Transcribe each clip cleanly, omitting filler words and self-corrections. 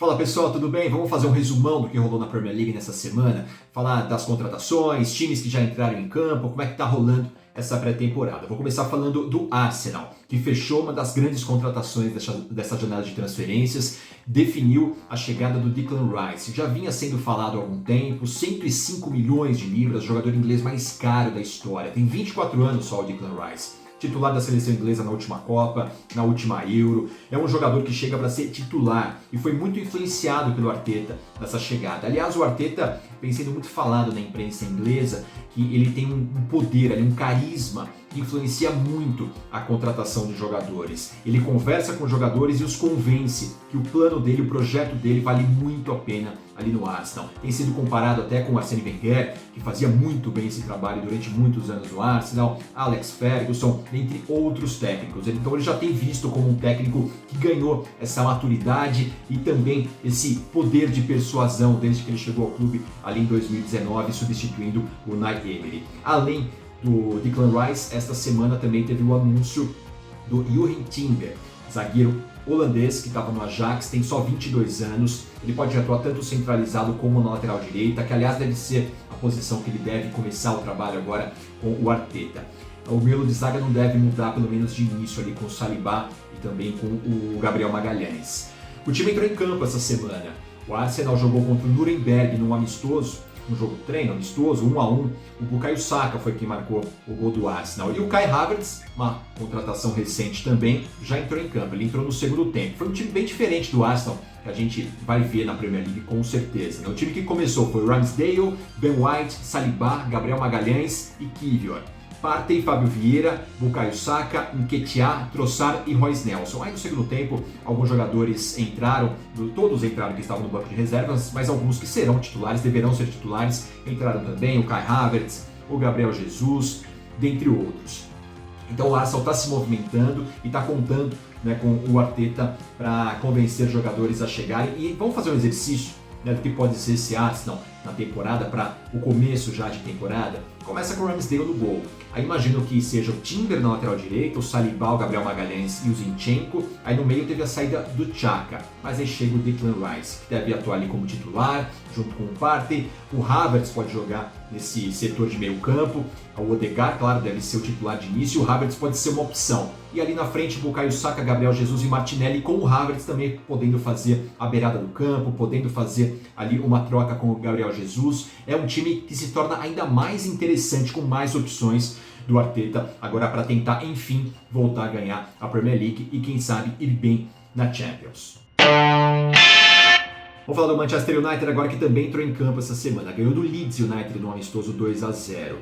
Fala pessoal, tudo bem? Vamos fazer um resumão do que rolou na Premier League nessa semana, falar das contratações, times que já entraram em campo, como é que tá rolando essa pré-temporada. Vou começar falando do Arsenal, que fechou uma das grandes contratações dessa janela de transferências, definiu a chegada do Declan Rice. Já vinha sendo falado há algum tempo, 105 milhões de libras, jogador inglês mais caro da história. Tem 24 anos só o Declan Rice. Titular da seleção inglesa na última Copa, na última Euro. É um jogador que chega para ser titular e foi muito influenciado pelo Arteta nessa chegada. Aliás, o Arteta vem sendo muito falado na imprensa inglesa que ele tem um poder, um carisma que influencia muito a contratação de jogadores. Ele conversa com os jogadores e os convence que o plano dele, o projeto dele vale muito a pena ali no Arsenal. Tem sido comparado até com o Arsène Wenger, que fazia muito bem esse trabalho durante muitos anos no Arsenal, Alex Ferguson, entre outros técnicos. Então ele já tem visto como um técnico que ganhou essa maturidade e também esse poder de persuasão desde que ele chegou ao clube ali em 2019, substituindo o Unai Emery. Além do Declan Rice, esta semana também teve o anúncio do Jurrien Timber, zagueiro holandês que estava no Ajax, tem só 22 anos, ele pode atuar tanto centralizado como na lateral direita, que aliás deve ser a posição que ele deve começar o trabalho agora com o Arteta. O miolo de zaga não deve mudar, pelo menos de início, ali com o Saliba e também com o Gabriel Magalhães. O time entrou em campo essa semana. O Arsenal jogou contra o Nuremberg num amistoso, um jogo de treino amistoso, 1-1. O Bukayo Saka foi quem marcou o gol do Arsenal. E o Kai Havertz, uma contratação recente também, já entrou em campo. Ele entrou no segundo tempo. Foi um time bem diferente do Arsenal, que a gente vai ver na Premier League com certeza. O time que começou foi Ramsdale, Ben White, Saliba, Gabriel Magalhães e Kiwior. Partey, Fábio Vieira, Bukayo Saka, Nketiah, Trossard e Royce Nelson. Aí no segundo tempo, alguns jogadores entraram, todos entraram que estavam no banco de reservas, mas alguns que serão titulares, deverão ser titulares, entraram também, o Kai Havertz, o Gabriel Jesus, dentre outros. Então o Arsenal está se movimentando e está contando, com o Arteta para convencer jogadores a chegarem. E vamos fazer um exercício do que pode ser esse Arsenal na temporada, para o começo já de temporada. Começa com o Ramsdale no gol. Aí imagino que seja o Timber na lateral direita, o Saliba, o Gabriel Magalhães e o Zinchenko. Aí no meio teve a saída do Xhaka, mas aí chega o Declan Rice, que deve atuar ali como titular, junto com o Partey. O Havertz pode jogar nesse setor de meio campo. O Odegaard, claro, deve ser o titular de início. O Havertz pode ser uma opção. E ali na frente, Bukayo Saka, Gabriel Jesus e Martinelli, com o Havertz também podendo fazer a beirada do campo, podendo fazer ali uma troca com o Gabriel Jesus. É um time que se torna ainda mais interessante, com mais opções do Arteta, agora para tentar, enfim, voltar a ganhar a Premier League e, quem sabe, ir bem na Champions. Vamos falar do Manchester United agora, que também entrou em campo essa semana. Ganhou do Leeds United no amistoso 2-0.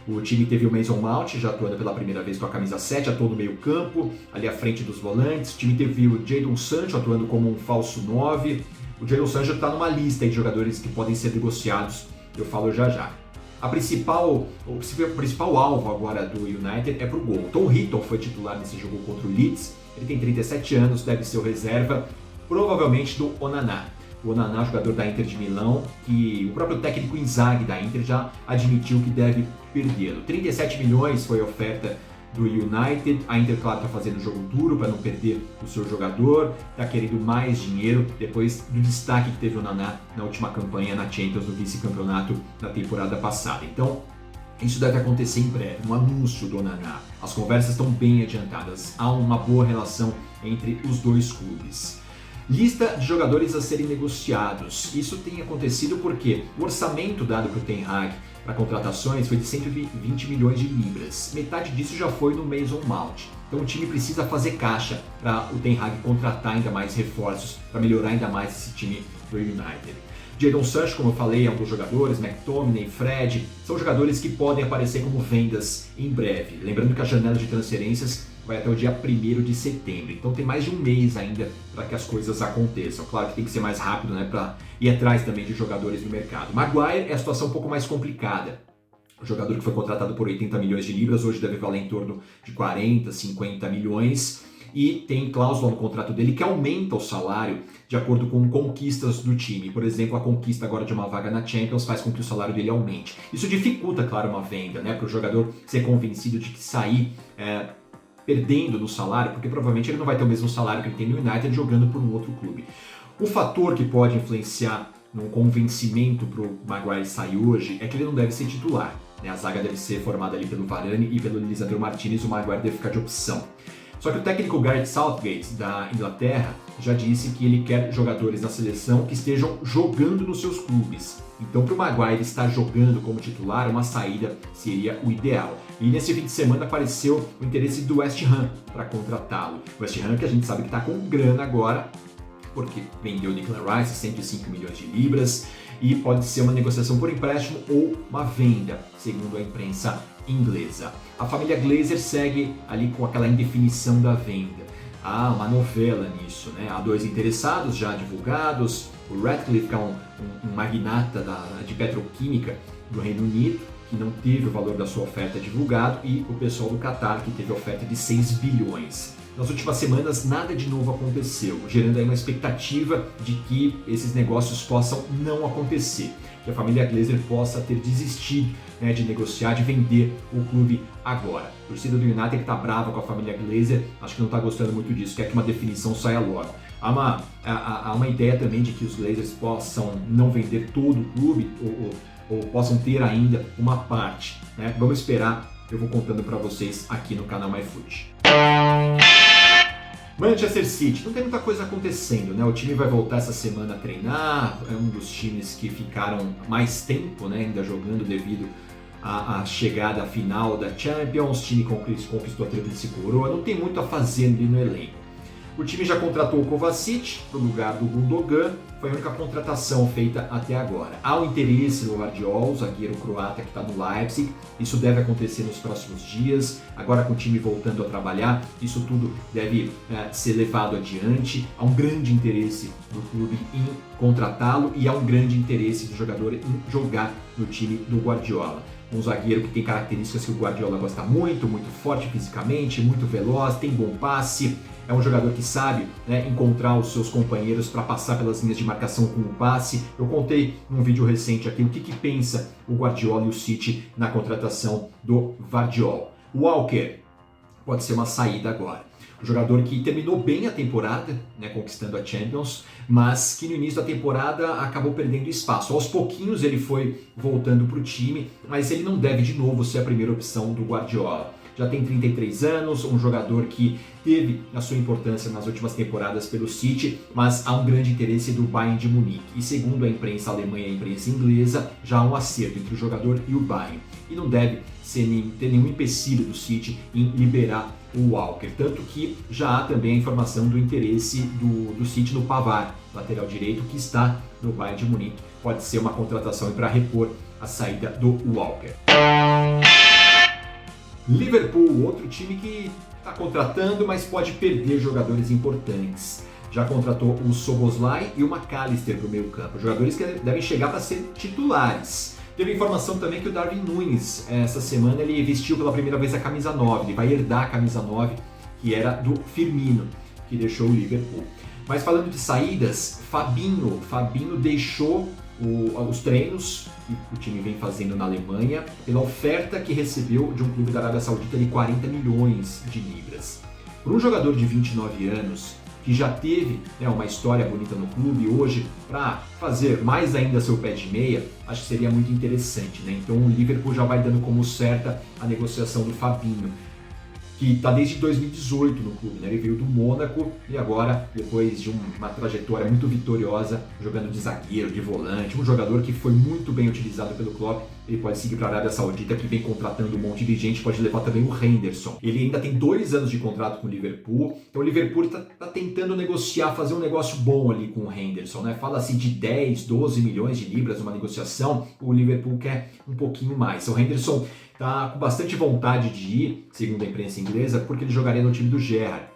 O time teve o Mason Mount, já atuando pela primeira vez com a camisa 7, atuou no meio campo, ali à frente dos volantes. O time teve o Jadon Sancho atuando como um falso 9. O Jadon Sancho está numa lista de jogadores que podem ser negociados, eu falo já já. O principal alvo agora do United é pro gol. Tom Heaton foi titular nesse jogo contra o Leeds, ele tem 37 anos, deve ser o reserva, provavelmente do Onana. O Onana, jogador da Inter de Milão, que o próprio técnico Inzaghi da Inter já admitiu que deve perdê-lo. 37 milhões foi a oferta do United. A Inter, claro, está fazendo um jogo duro para não perder o seu jogador, está querendo mais dinheiro depois do destaque que teve o Onana na última campanha na Champions, no vice-campeonato na temporada passada. Então, isso deve acontecer em breve, um anúncio do Onana. As conversas estão bem adiantadas, há uma boa relação entre os dois clubes. Lista de jogadores a serem negociados. Isso tem acontecido porque o orçamento dado para o Ten Hag para contratações foi de 120 milhões de libras. Metade disso já foi no Mason Mount. Então o time precisa fazer caixa para o Ten Hag contratar ainda mais reforços, para melhorar ainda mais esse time do United. Jadon Sancho, como eu falei, é um dos jogadores, McTominay, Fred, são jogadores que podem aparecer como vendas em breve. Lembrando que a janela de transferências vai até o dia 1º de setembro, então tem mais de um mês ainda para que as coisas aconteçam. Claro que tem que ser mais rápido, para ir atrás também de jogadores no mercado. Maguire é a situação um pouco mais complicada. O jogador que foi contratado por 80 milhões de libras hoje deve valer em torno de 40, 50 milhões. E tem cláusula no contrato dele que aumenta o salário de acordo com conquistas do time. Por exemplo, a conquista agora de uma vaga na Champions faz com que o salário dele aumente. Isso dificulta, claro, uma venda, para o jogador ser convencido de que sair perdendo no salário, porque provavelmente ele não vai ter o mesmo salário que ele tem no United jogando por um outro clube. O fator que pode influenciar no convencimento para o Maguire sair hoje é que ele não deve ser titular, né? A zaga deve ser formada ali pelo Varane e pelo Lisandro Martinez, o Maguire deve ficar de opção. Só que o técnico Gareth Southgate, da Inglaterra, já disse que ele quer jogadores na seleção que estejam jogando nos seus clubes. Então, para o Maguire estar jogando como titular, uma saída seria o ideal. E nesse fim de semana apareceu o interesse do West Ham para contratá-lo. O West Ham que a gente sabe que está com grana agora, porque vendeu o Declan Rice, 105 milhões de libras, e pode ser uma negociação por empréstimo ou uma venda, segundo a imprensa inglesa. A família Glazer segue ali com aquela indefinição da venda. Há uma novela nisso, né? Há dois interessados já divulgados, o Ratcliffe, que é um magnata de petroquímica do Reino Unido, que não teve o valor da sua oferta divulgado, e o pessoal do Qatar, que teve a oferta de 6 bilhões. Nas últimas semanas, nada de novo aconteceu, gerando aí uma expectativa de que esses negócios possam não acontecer, que a família Glazer possa ter desistido, né, de negociar, de vender o clube agora. A torcida do United que está brava com a família Glazer, acho que não está gostando muito disso, quer que uma definição saia logo. Há uma ideia também de que os Glazers possam não vender todo o clube ou possam ter ainda uma parte, né? Vamos esperar, eu vou contando para vocês aqui no canal MyFoot. Manchester City, não tem muita coisa acontecendo, né? O time vai voltar essa semana a treinar, é um dos times que ficaram mais tempo, né, ainda jogando devido à chegada final da Champions. O time conquistou a tríplice coroa, não tem muito a fazer ali no elenco. O time já contratou o Kovacic para o lugar do Gundogan, foi a única contratação feita até agora. Há um interesse no Guardiola, o zagueiro croata que está no Leipzig, isso deve acontecer nos próximos dias, agora com o time voltando a trabalhar, isso tudo deve ser levado adiante. Há um grande interesse do clube em contratá-lo e há um grande interesse do jogador em jogar no time do Guardiola. Um zagueiro que tem características que o Guardiola gosta muito, muito forte fisicamente, muito veloz, tem bom passe, é um jogador que sabe, né, encontrar os seus companheiros para passar pelas linhas de marcação com o passe. Eu contei num vídeo recente aqui o que pensa o Guardiola e o City na contratação do Guardiola. O Walker pode ser uma saída agora. Um jogador que terminou bem a temporada, né, conquistando a Champions, mas que no início da temporada acabou perdendo espaço. Aos pouquinhos ele foi voltando para o time, mas ele não deve de novo ser a primeira opção do Guardiola. Já tem 33 anos, um jogador que teve a sua importância nas últimas temporadas pelo City, mas há um grande interesse do Bayern de Munique. E segundo a imprensa alemã e a imprensa inglesa, já há um acerto entre o jogador e o Bayern. E não deve ter nenhum empecilho do City em liberar o Walker. Tanto que já há também a informação do interesse do City no Pavard, lateral direito, que está no Bayern de Munique. Pode ser uma contratação para repor a saída do Walker. Liverpool, outro time que está contratando, mas pode perder jogadores importantes. Já contratou o Szoboszlai e o McAllister para o meio campo, jogadores que devem chegar para ser titulares. Teve informação também que o Darwin Núñez, essa semana, ele vestiu pela primeira vez a camisa 9, ele vai herdar a camisa 9, que era do Firmino, que deixou o Liverpool. Mas falando de saídas, Fabinho deixou os treinos que o time vem fazendo na Alemanha pela oferta que recebeu de um clube da Arábia Saudita de 40 milhões de libras. Para um jogador de 29 anos, que já teve, né, uma história bonita no clube, hoje, para fazer mais ainda seu pé de meia, acho que seria muito interessante, né? Então o Liverpool já vai dando como certa a negociação do Fabinho, que está desde 2018 no clube, né? Ele veio do Mônaco e agora, depois de uma trajetória muito vitoriosa, jogando de zagueiro, de volante, um jogador que foi muito bem utilizado pelo Klopp, ele pode seguir para a Arábia Saudita, que vem contratando um monte de gente, pode levar também o Henderson. Ele ainda tem 2 anos de contrato com o Liverpool, então o Liverpool está tentando negociar, fazer um negócio bom ali com o Henderson, né? Fala-se de 10, 12 milhões de libras numa negociação, o Liverpool quer um pouquinho mais. O Henderson está com bastante vontade de ir, segundo a imprensa inglesa, porque ele jogaria no time do Gerrard.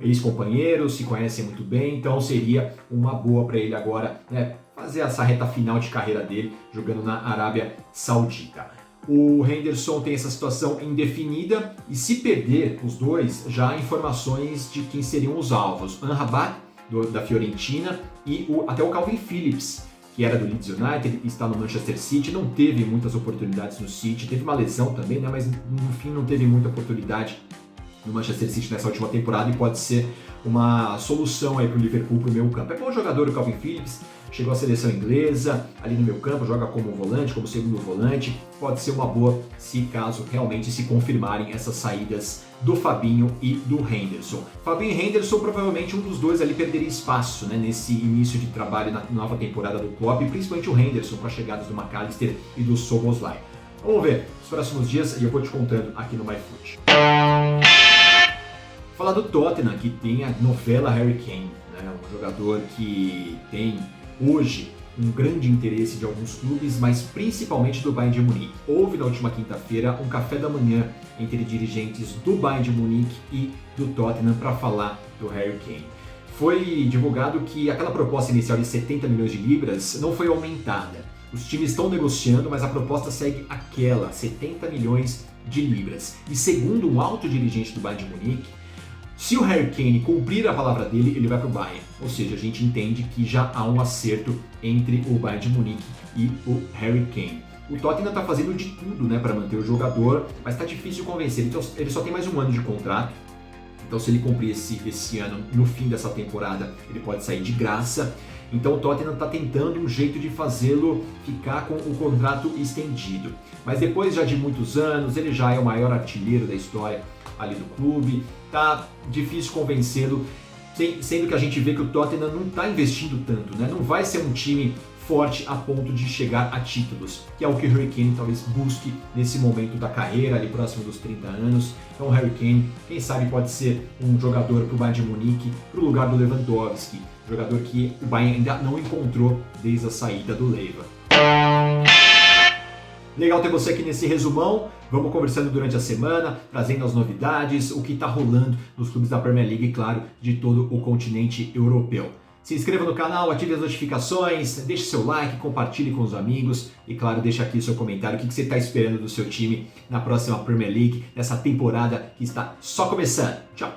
Ex-companheiros, se conhecem muito bem, então seria uma boa para ele agora, né, fazer essa reta final de carreira dele jogando na Arábia Saudita. O Henderson tem essa situação indefinida e se perder os dois, já há informações de quem seriam os alvos. Amrabat, da Fiorentina, e até o Calvin Phillips, que era do Leeds United, está no Manchester City, não teve muitas oportunidades no City, teve uma lesão também, né, mas no fim não teve muita oportunidade no Manchester City nessa última temporada e pode ser uma solução aí para o Liverpool, para o meio campo. É bom jogador o Calvin Phillips, chegou à seleção inglesa, ali no meio campo, joga como volante, como segundo volante, pode ser uma boa se caso realmente se confirmarem essas saídas do Fabinho e do Henderson. Fabinho e Henderson, provavelmente um dos dois ali perderia espaço, né, nesse início de trabalho na nova temporada do Klopp, e principalmente o Henderson com as chegadas do McAllister e do Szoboszlai. Vamos ver nos próximos dias e eu vou te contando aqui no MyFoot. Falar do Tottenham, que tem a novela Harry Kane, né, um jogador que tem hoje um grande interesse de alguns clubes, mas principalmente do Bayern de Munique. Houve na última quinta-feira um café da manhã entre dirigentes do Bayern de Munique e do Tottenham para falar do Harry Kane. Foi divulgado que aquela proposta inicial de 70 milhões de libras não foi aumentada. Os times estão negociando, mas a proposta segue aquela, 70 milhões de libras. E segundo um alto dirigente do Bayern de Munique, se o Harry Kane cumprir a palavra dele, ele vai para o Bayern. Ou seja, a gente entende que já há um acerto entre o Bayern de Munique e o Harry Kane. O Tottenham está fazendo de tudo, né, para manter o jogador, mas está difícil convencer. Então, ele só tem mais um ano de contrato. Então, se ele cumprir esse ano, no fim dessa temporada, ele pode sair de graça. Então, o Tottenham está tentando um jeito de fazê-lo ficar com o contrato estendido. Mas depois já de muitos anos, ele já é o maior artilheiro da história ali do clube. Tá difícil convencê-lo, sendo que a gente vê que o Tottenham não está investindo tanto, né? Não vai ser um time forte a ponto de chegar a títulos, que é o que o Harry Kane talvez busque nesse momento da carreira, ali próximo dos 30 anos. Então o Harry Kane, quem sabe pode ser um jogador para o Bayern de Munique, para o lugar do Lewandowski, jogador que o Bayern ainda não encontrou desde a saída do Leiva. Legal ter você aqui nesse resumão, vamos conversando durante a semana, trazendo as novidades, o que está rolando nos clubes da Premier League e, claro, de todo o continente europeu. Se inscreva no canal, ative as notificações, deixe seu like, compartilhe com os amigos e, claro, deixa aqui o seu comentário, o que você está esperando do seu time na próxima Premier League, nessa temporada que está só começando. Tchau!